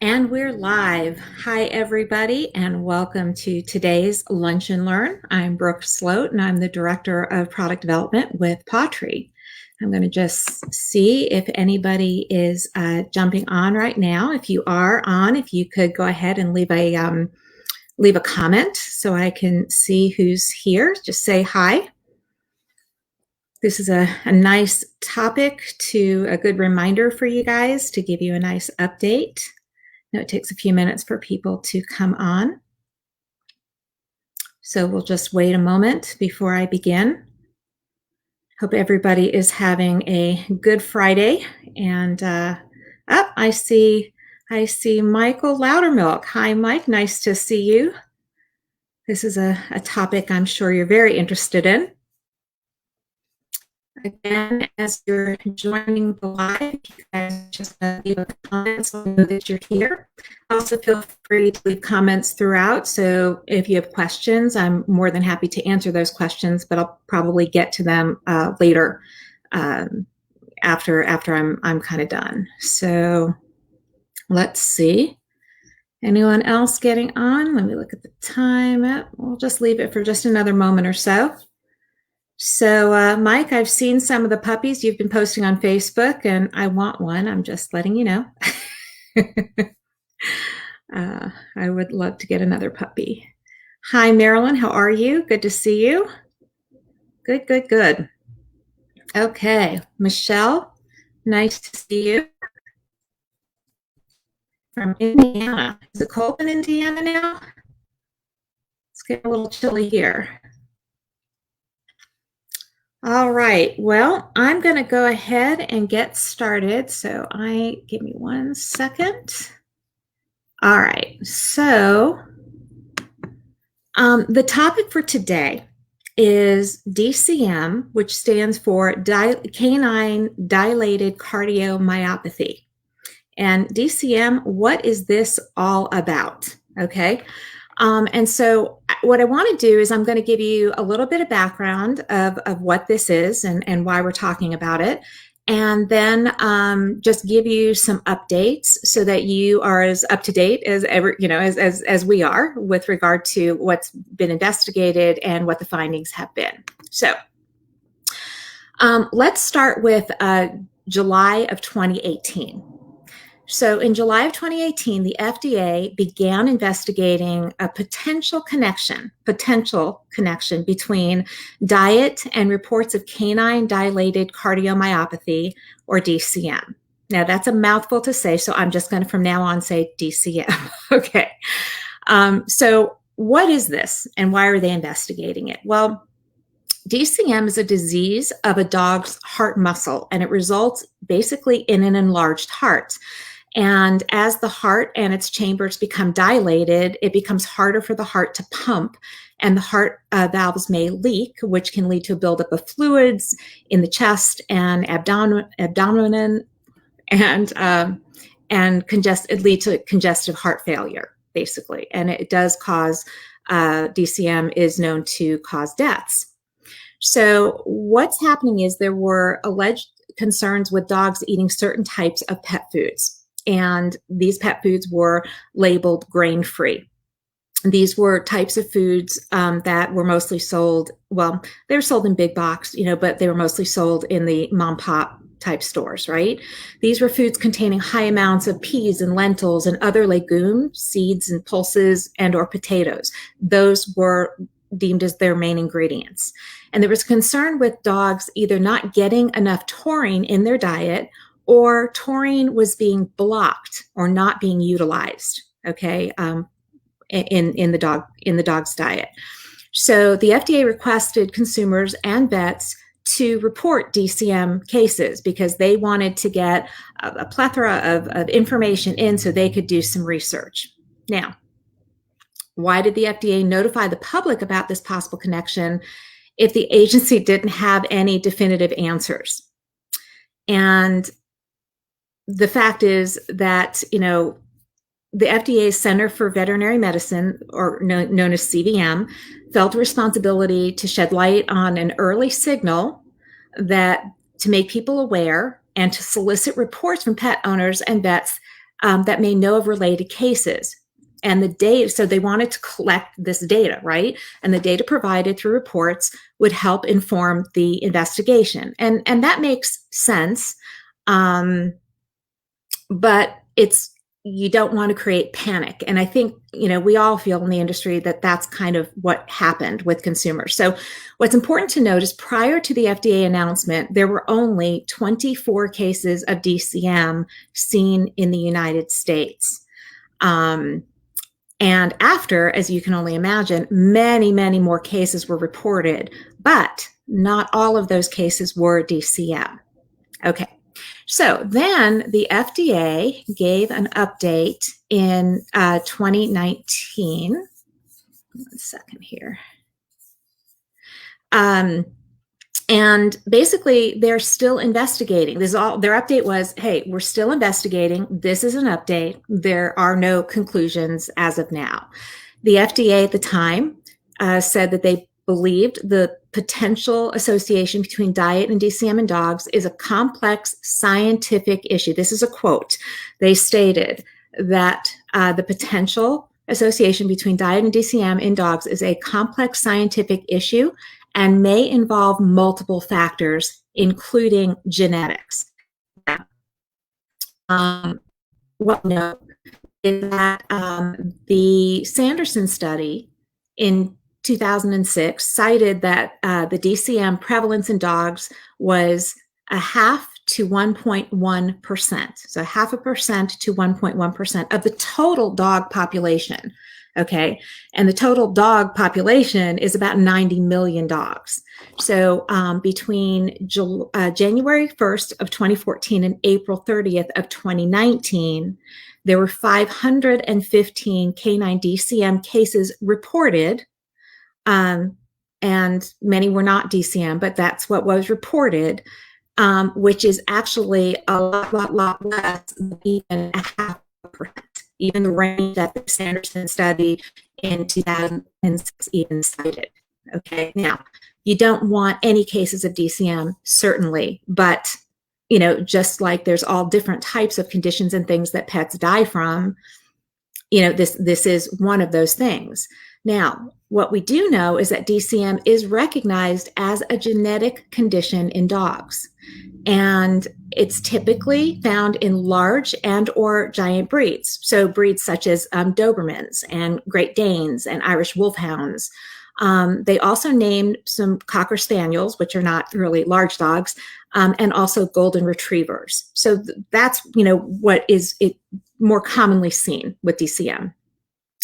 And we're live. Hi, everybody, and welcome to today's Lunch and Learn. I'm Brooke Sloate, and I'm the Director of Product Development with pawTree. I'm going to just see if anybody is jumping on right now. If you are on, if you could go ahead and leave a comment so I can see who's here. Just say hi. This is a nice topic, a good reminder for you guys to give you a nice update. It takes a few minutes for people to come on. So we'll just wait a moment before I begin. Hope everybody is having a good Friday. And I see Michael Loudermilk. Hi, Mike. Nice to see you. This is a topic I'm sure you're very interested in. Again, as you're joining the live, you guys just leave a comment so I know that you're here. Also, feel free to leave comments throughout. So if you have questions, I'm more than happy to answer those questions, but I'll probably get to them later after I'm kind of done. So let's see. Anyone else getting on? Let me look at the time. We'll just leave it for just another moment or so. So, Mike, I've seen some of the puppies you've been posting on Facebook, and I want one. I'm just letting you know. I would love to get another puppy. Hi, Marilyn. How are you? Good to see you. Good, good, good. Okay, Michelle, nice to see you. From Indiana. Is it cold in Indiana now? It's getting a little chilly here. All right, well, I'm going to go ahead and get started. So give me 1 second. All right, so the topic for today is DCM, which stands for Canine Dilated Cardiomyopathy. And DCM, what is this all about? Okay. And so what I want to do is I'm going to give you a little bit of background of what this is and why we're talking about it. And then just give you some updates so that you are as up to date as ever, as we are with regard to what's been investigated and what the findings have been. So let's start with July of 2018. So in July of 2018, the FDA began investigating a potential connection between diet and reports of canine dilated cardiomyopathy, or DCM. Now, that's a mouthful to say, so I'm just going to from now on say DCM. Okay. So what is this and why are they investigating it? Well, DCM is a disease of a dog's heart muscle, and it results basically in an enlarged heart. And as the heart and its chambers become dilated, it becomes harder for the heart to pump, and the heart valves may leak, which can lead to a buildup of fluids in the chest and abdomen, and it leads to congestive heart failure, basically. And it does cause, DCM is known to cause deaths. So what's happening is there were alleged concerns with dogs eating certain types of pet foods. And these pet foods were labeled grain-free. These were types of foods that were mostly sold, well, they were sold in big box, but they were mostly sold in the mom pop type stores, right? These were foods containing high amounts of peas and lentils and other legumes, seeds and pulses, and or potatoes. Those were deemed as their main ingredients. And there was concern with dogs either not getting enough taurine in their diet, or taurine was being blocked or not being utilized, okay, in the dog's diet. So the FDA requested consumers and vets to report DCM cases because they wanted to get a plethora of information in so they could do some research. Now, why did the FDA notify the public about this possible connection if the agency didn't have any definitive answers? And the fact is that, the FDA's Center for Veterinary Medicine, or known as CVM, felt a responsibility to shed light on an early signal to make people aware and to solicit reports from pet owners and vets that may know of related cases. And the data, so they wanted to collect this data, right? And the data provided through reports would help inform the investigation. And that makes sense. But you don't want to create panic. And I think, we all feel in the industry that that's kind of what happened with consumers. So what's important to note is prior to the FDA announcement, there were only 24 cases of DCM seen in the United States. And after, as you can only imagine, many, many more cases were reported, but not all of those cases were DCM. Okay, so then the FDA gave an update in 2019. 1 second here. And basically, they're still investigating. Their update was, hey, we're still investigating. This is an update. There are no conclusions as of now. The FDA at the time said that they believed the potential association between diet and DCM in dogs is a complex scientific issue. This is a quote. They stated that the potential association between diet and DCM in dogs is a complex scientific issue and may involve multiple factors, including genetics. What note is that the Sanderson study in 2006 cited that the DCM prevalence in dogs was 0.5 to 1.1%. So 0.5% to 1.1% of the total dog population. Okay. And the total dog population is about 90 million dogs. So between January 1st of 2014 and April 30th of 2019, there were 515 canine DCM cases reported. And many were not DCM, but that's what was reported, which is actually a lot less than even 0.5%. Even the range that the Sanderson study in 2006 even cited. Okay, now you don't want any cases of DCM, certainly, but just like there's all different types of conditions and things that pets die from, this is one of those things. Now, what we do know is that DCM is recognized as a genetic condition in dogs. And it's typically found in large and or giant breeds. So breeds such as Dobermans and Great Danes and Irish Wolfhounds. They also named some Cocker Spaniels, which are not really large dogs, and also Golden Retrievers. So that's, what is it more commonly seen with DCM.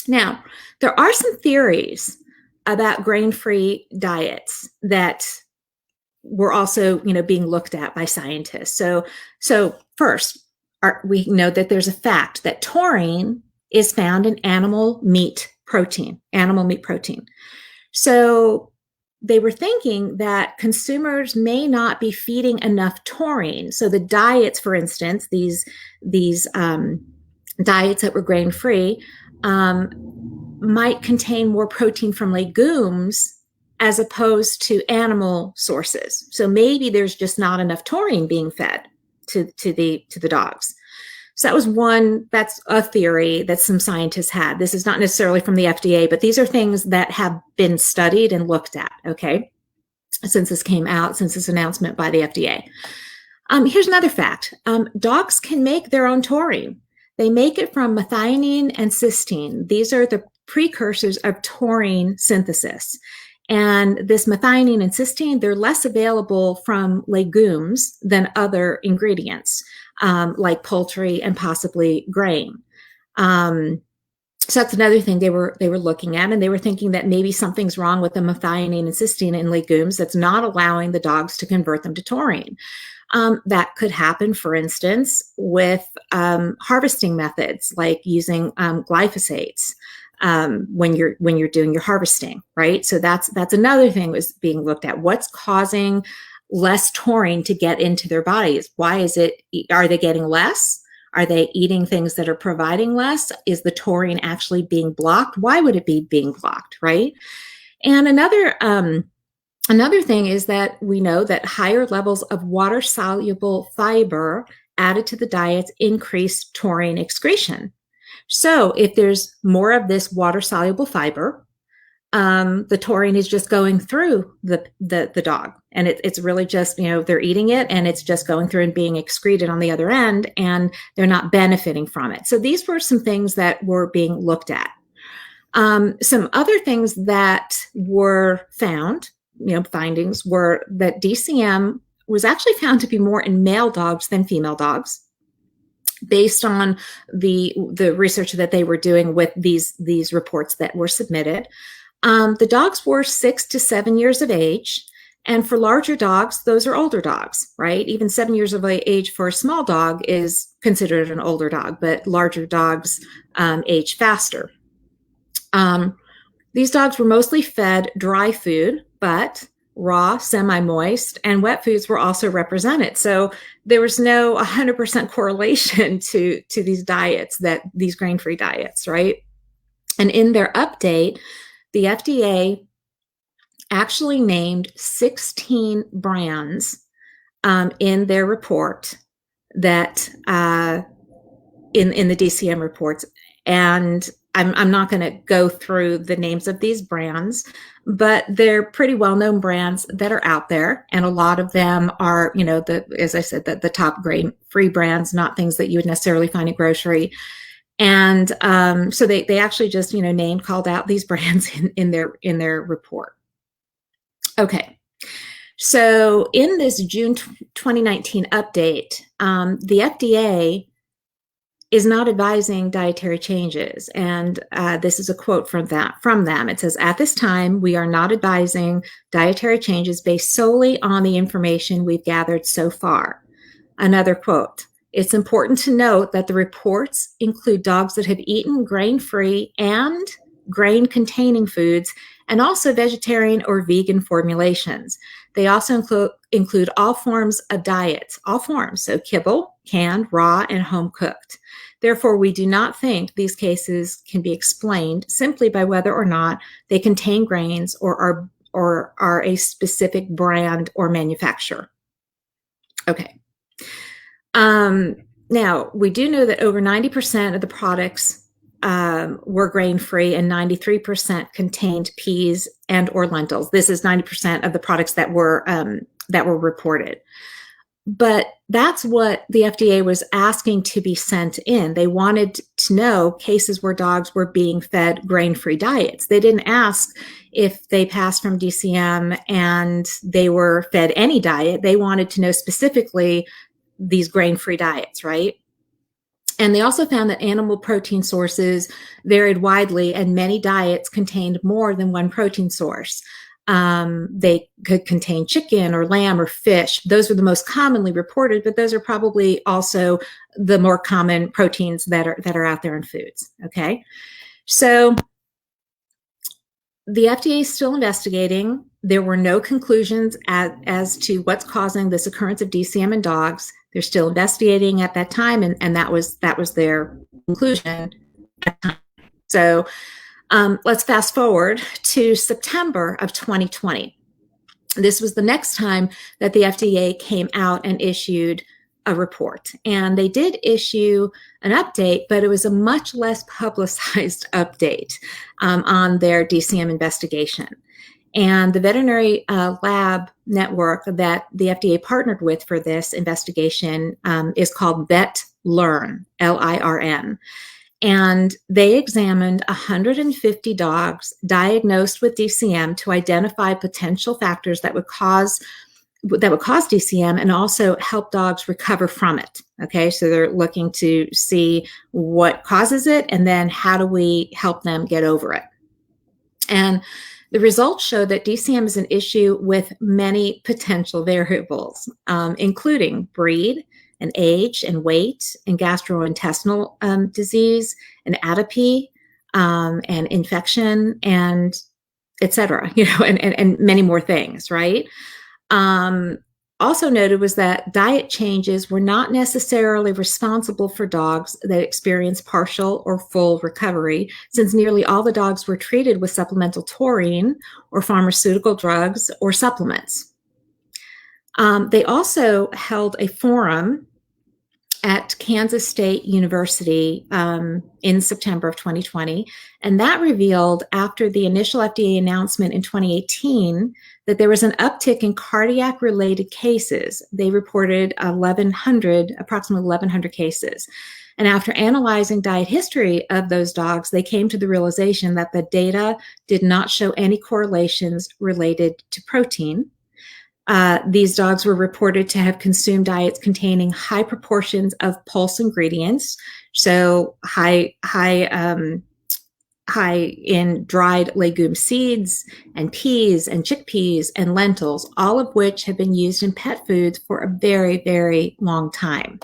Now, there are some theories about grain-free diets that were also, being looked at by scientists. So first, we know that there's a fact that taurine is found in animal meat protein. So they were thinking that consumers may not be feeding enough taurine. So the diets, for instance, these diets that were grain-free might contain more protein from legumes as opposed to animal sources. So maybe there's just not enough taurine being fed to the dogs. So that's a theory that some scientists had. This is not necessarily from the FDA, but these are things that have been studied and looked at, okay, since this came out, since this announcement by the FDA. Here's another fact. Dogs can make their own taurine. They make it from methionine and cysteine. These are the precursors of taurine synthesis. And this methionine and cysteine, they're less available from legumes than other ingredients, like poultry and possibly grain. So that's another thing they were looking at, and they were thinking that maybe something's wrong with the methionine and cysteine in legumes that's not allowing the dogs to convert them to taurine. That could happen, for instance, with harvesting methods like using glyphosates. When you're doing your harvesting, right? So that's another thing was being looked at. What's causing less taurine to get into their bodies? Why is it? Are they getting less? Are they eating things that are providing less? Is the taurine actually being blocked? Why would it be being blocked, right? And another thing is that we know that higher levels of water-soluble fiber added to the diets increased taurine excretion. So if there's more of this water-soluble fiber, the taurine is just going through the dog, and it's really just, they're eating it and it's just going through and being excreted on the other end, and they're not benefiting from it. So these were some things that were being looked at. Some other things that were found, findings were that DCM was actually found to be more in male dogs than female dogs, based on the research that they were doing with these reports that were submitted. The dogs were 6 to 7 years of age. And for larger dogs, those are older dogs, right? Even 7 years of age for a small dog is considered an older dog, but larger dogs age faster. These dogs were mostly fed dry food, but raw, semi-moist, and wet foods were also represented. So there was no 100% correlation to these diets, these grain-free diets, right? And in their update, the FDA actually named 16 brands in their report that in the DCM reports. And I'm not going to go through the names of these brands, but they're pretty well-known brands that are out there. And a lot of them are, as I said, the top grain-free brands, not things that you would necessarily find at grocery. And so they actually just, called out these brands in their report. Okay. So in this June 2019 update, the FDA is not advising dietary changes. And this is a quote from them. It says, "At this time, we are not advising dietary changes based solely on the information we've gathered so far." Another quote, "It's important to note that the reports include dogs that have eaten grain-free and grain-containing foods, and also vegetarian or vegan formulations. They also include all forms of diets, all forms, so kibble, canned, raw, and home-cooked. Therefore, we do not think these cases can be explained simply by whether or not they contain grains or are a specific brand or manufacturer." Okay. Now, we do know that over 90% of the products were grain-free, and 93% contained peas and or lentils. This is 90% of the products that were reported. But that's what the FDA was asking to be sent in. They wanted to know cases where dogs were being fed grain-free diets. They didn't ask if they passed from DCM and they were fed any diet. They wanted to know specifically these grain-free diets, right? And they also found that animal protein sources varied widely, and many diets contained more than one protein source. They could contain chicken or lamb or fish. Those were the most commonly reported, but those are probably also the more common proteins that are out there in foods. Okay, so the FDA is still investigating. There were no conclusions as to what's causing this occurrence of DCM in dogs. They're still investigating at that time, and that was their conclusion at the time. So let's fast forward to September of 2020. This was the next time that the FDA came out and issued a report. And they did issue an update, but it was a much less publicized update on their DCM investigation. And the veterinary lab network that the FDA partnered with for this investigation is called VetLearn, L-I-R-N. And they examined 150 dogs diagnosed with DCM to identify potential factors that would cause DCM and also help dogs recover from it. Okay, so they're looking to see what causes it and then how do we help them get over it. And the results show that DCM is an issue with many potential variables, including breed and age and weight and gastrointestinal disease and atopy and infection and et cetera, and many more things, right? Also noted was that diet changes were not necessarily responsible for dogs that experienced partial or full recovery, since nearly all the dogs were treated with supplemental taurine or pharmaceutical drugs or supplements. They also held a forum at Kansas State University in September of 2020. And that revealed, after the initial FDA announcement in 2018, that there was an uptick in cardiac-related cases. They reported approximately 1,100 cases. And after analyzing diet history of those dogs, they came to the realization that the data did not show any correlations related to protein. These dogs were reported to have consumed diets containing high proportions of pulse ingredients, so high in dried legume seeds and peas and chickpeas and lentils, all of which have been used in pet foods for a very, very long time.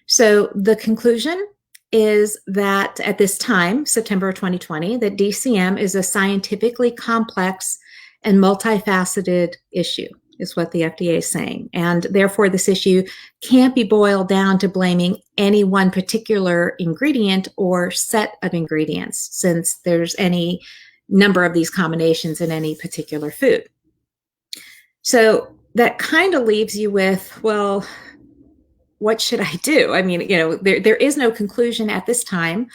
So the conclusion is that at this time, September 2020, that DCM is a scientifically complex and multifaceted issue, is what the FDA is saying. And therefore, this issue can't be boiled down to blaming any one particular ingredient or set of ingredients, since there's any number of these combinations in any particular food. So that kind of leaves you with, well, what should I do? I mean, there is no conclusion at this time.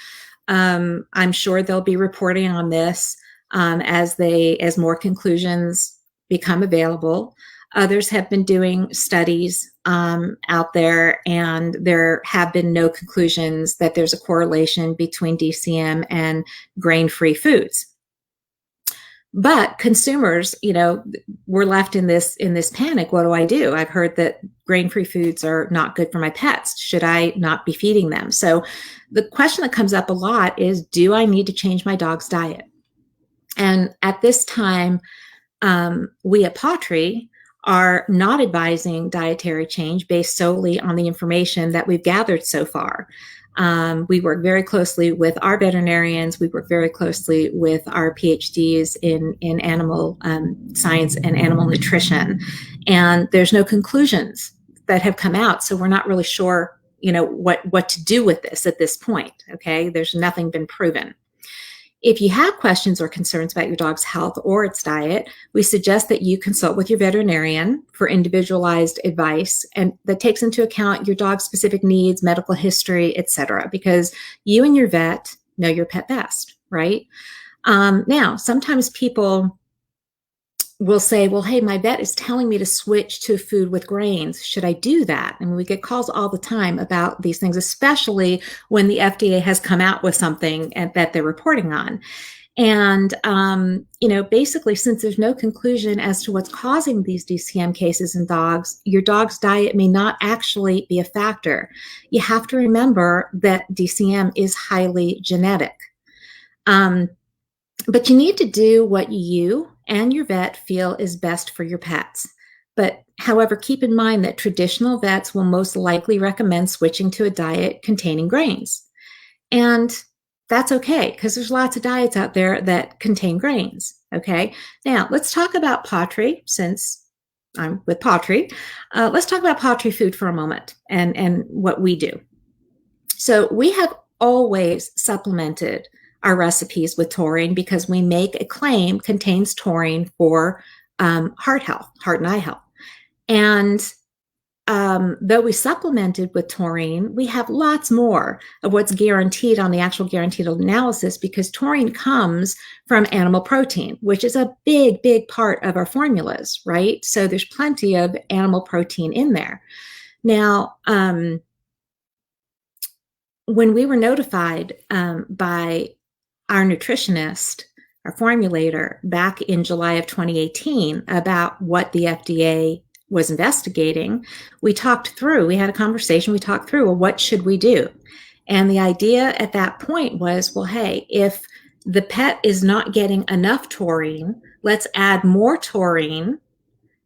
I'm sure they'll be reporting on this as more conclusions become available. Others have been doing studies out there, and there have been no conclusions that there's a correlation between DCM and grain-free foods. But consumers, were left in this panic. What do I do? I've heard that grain-free foods are not good for my pets. Should I not be feeding them? So the question that comes up a lot is, do I need to change my dog's diet? And at this time, we at pawTree are not advising dietary change based solely on the information that we've gathered so far. We work very closely with our veterinarians. We work very closely with our PhDs in animal science and animal nutrition. And there's no conclusions that have come out. So we're not really sure, what to do with this at this point. Okay. There's nothing been proven. If you have questions or concerns about your dog's health or its diet, we suggest that you consult with your veterinarian for individualized advice, and that takes into account your dog's specific needs, medical history, etc., because you and your vet know your pet best, right? Now, sometimes people will say, well, hey, my vet is telling me to switch to food with grains. Should I do that? And we get calls all the time about these things, especially when the FDA has come out with something that they're reporting on. And, basically, since there's no conclusion as to what's causing these DCM cases in dogs, your dog's diet may not actually be a factor. You have to remember that DCM is highly genetic. But you need to do what you and your vet feel is best for your pets. But however, keep in mind that traditional vets will most likely recommend switching to a diet containing grains. And that's okay, because there's lots of diets out there that contain grains. Okay. Now let's talk about pawTree, since I'm with pawTree. Let's talk about pawTree food for a moment and what we do. So we have always supplemented our recipes with taurine because we make a claim contains taurine for heart and eye health. And though we supplemented with taurine, we have lots more of what's guaranteed on the actual guaranteed analysis, because taurine comes from animal protein, which is a big, big part of our formulas, right? So there's plenty of animal protein in there. Now, when we were notified by our nutritionist, our formulator, back in July of 2018 about what the FDA was investigating, we had a conversation, we talked through, well, what should we do? And the idea at that point was, well, hey, if the pet is not getting enough taurine, let's add more taurine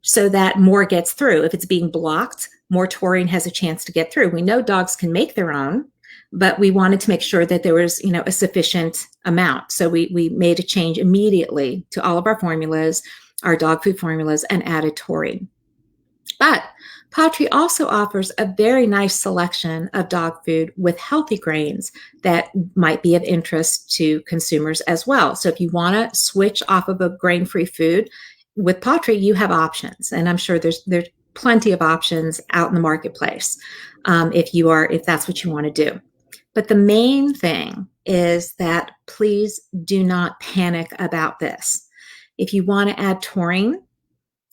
so that more gets through. If it's being blocked, more taurine has a chance to get through. We know dogs can make their own, but we wanted to make sure that there was, a sufficient amount. So we made a change immediately to all of our formulas, our dog food formulas, and added taurine. But pawTree also offers a very nice selection of dog food with healthy grains that might be of interest to consumers as well. So if you want to switch off of a grain-free food, with pawTree, you have options. And I'm sure there's plenty of options out in the marketplace. if that's what you want to do. But the main thing is that please do not panic about this. If you want to add taurine,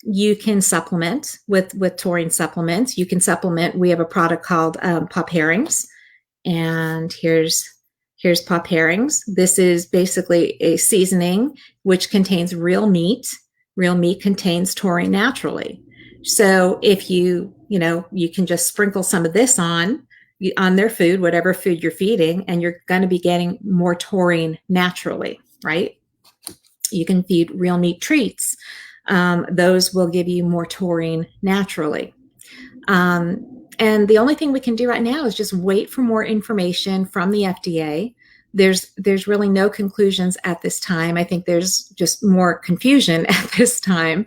you can supplement with taurine supplements. You can supplement. We have a product called Pop Herrings, and here's Pop Herrings. This is basically a seasoning which contains real meat. Real meat contains taurine naturally. So if you can just sprinkle some of this on their food, whatever food you're feeding, and you're going to be getting more taurine naturally, right? You can feed real meat treats. Those will give you more taurine naturally. And the only thing we can do right now is just wait for more information from the FDA. There's really no conclusions at this time. I think there's just more confusion at this time.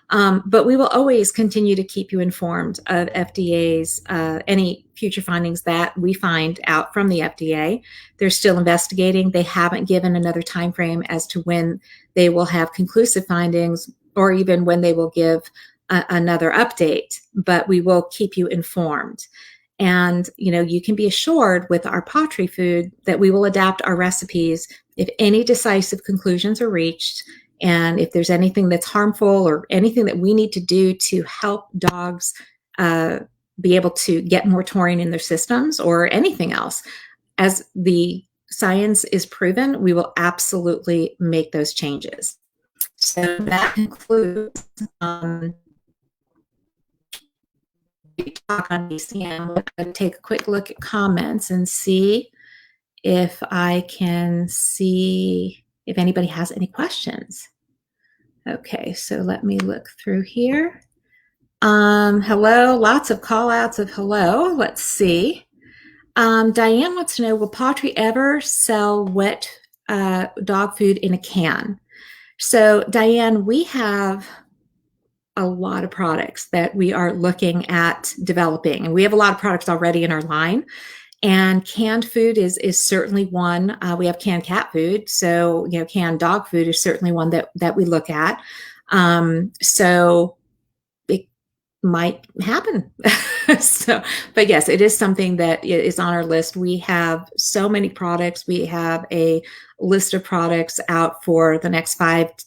But we will always continue to keep you informed of FDA's any future findings that we find out from the FDA. They're still investigating. They haven't given another time frame as to when they will have conclusive findings or even when they will give another update, but we will keep you informed. And, you can be assured with our pawTree food that we will adapt our recipes if any decisive conclusions are reached. And if there's anything that's harmful or anything that we need to do to help dogs be able to get more taurine in their systems or anything else, as the science is proven, we will absolutely make those changes. So that concludes talk on DCM. I'm going to take a quick look at comments and see if I can see if anybody has any questions. Okay, so let me look through here. Hello, lots of call outs of hello. Let's see. Diane wants to know, will pawTree ever sell wet dog food in a can? So Diane, we have a lot of products that we are looking at developing, and we have a lot of products already in our line. And canned food is certainly one. We have canned cat food, so canned dog food is certainly one that we look at. So it might happen. But yes, it is something that is on our list. We have so many products. We have a list of products out for the next 5+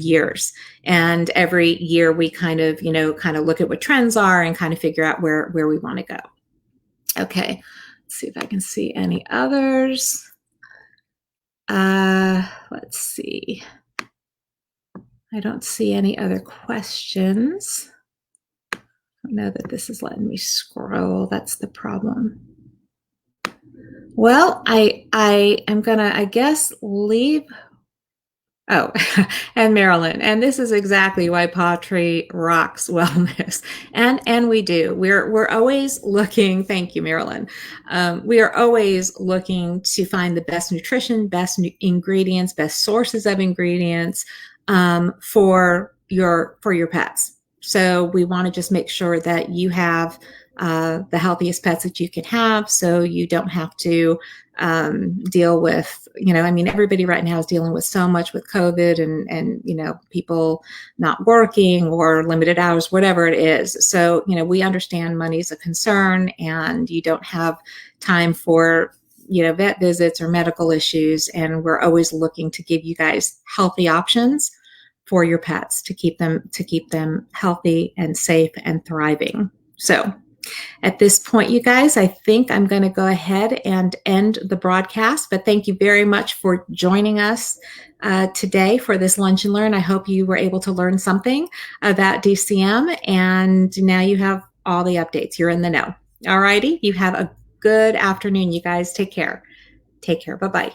years, and every year we kind of look at what trends are and kind of figure out where we want to go. Okay, let's see if I can see any others. Let's see. I don't see any other questions. I don't know that this is letting me scroll. That's the problem. Well, I am gonna, I guess, leave. Oh, and Marilyn, and this is exactly why pawTree rocks wellness, and we do. We're always looking. Thank you, Marilyn. We are always looking to find the best nutrition, best ingredients, best sources of ingredients for your pets. So we want to just make sure that you have the healthiest pets that you can have, so you don't have to deal with, everybody right now is dealing with so much with COVID and people not working or limited hours, whatever it is. So, we understand money is a concern, and you don't have time for, vet visits or medical issues. And we're always looking to give you guys healthy options for your pets to keep them healthy and safe and thriving. So at this point, you guys, I think I'm going to go ahead and end the broadcast, but thank you very much for joining us today for this Lunch and Learn. I hope you were able to learn something about DCM, and now you have all the updates. You're in the know. All righty. You have a good afternoon, you guys. Take care. Take care. Bye-bye.